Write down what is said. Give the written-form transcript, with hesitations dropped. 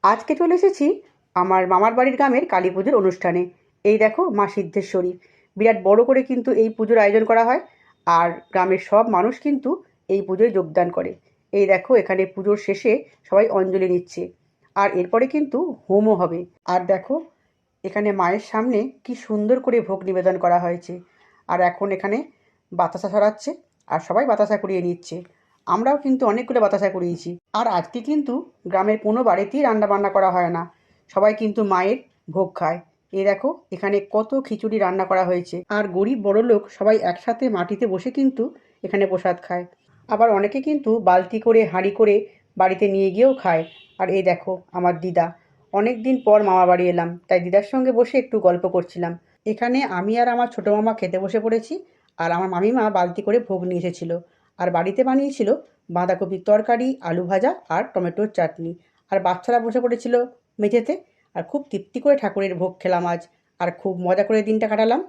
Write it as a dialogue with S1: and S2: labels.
S1: আজকে চলে এসেছি আমার মামার বাড়ির গ্রামের কালী পুজোর অনুষ্ঠানে। এই দেখো মা সিদ্ধেশ্বরী, বিরাট বড় করে কিন্তু এই পুজোর আয়োজন করা হয়। আর গ্রামের সব মানুষ কিন্তু এই পুজোয় যোগদান করে। এই দেখো এখানে পুজোর শেষে সবাই অঞ্জলি নিচ্ছে, আর এরপরে কিন্তু হোমও হবে। আর দেখো এখানে মায়ের সামনে কি সুন্দর করে ভোগ নিবেদন করা হয়েছে। আর এখন এখানে বাতাসা ছড়াচ্ছে, আর সবাই বাতাসা কুড়িয়ে নিচ্ছে। আমরাও কিন্তু অনেকগুলো বাতাসা কুড়িয়েছি। আর আজকে কিন্তু গ্রামের কোনো বাড়িতেই রান্না বান্না করা হয় না, সবাই কিন্তু মায়ের ভোগ খায়। এই দেখো এখানে কত খিচুড়ি রান্না করা হয়েছে, আর গরিব বড়লোক সবাই একসাথে মাটিতে বসে কিন্তু এখানে প্রসাদ খায়। আবার অনেকে কিন্তু বালতি করে হাঁড়ি করে বাড়িতে নিয়ে গিয়েও খায়। আর এই দেখো আমার দিদা, অনেক দিন পর মামা বাড়ি এলাম, তাই দিদার সঙ্গে বসে একটু গল্প করছিলাম। এখানে আমি আর আমার ছোটো মামা খেতে বসে পড়েছি। আর আমার মামিমা বালতি করে ভোগ নিয়ে এসেছিলো, আর বাড়িতে বানিয়েছিল বাঁধাকপির তরকারি, আলু ভাজা আর টমেটোর চাটনি। আর বাচ্চারা বসে পড়েছিল মেঝেতে। আর খুব তৃপ্তি করে ঠাকুরের ভোগ খেলাম আজ, আর খুব মজা করে দিনটা কাটালাম।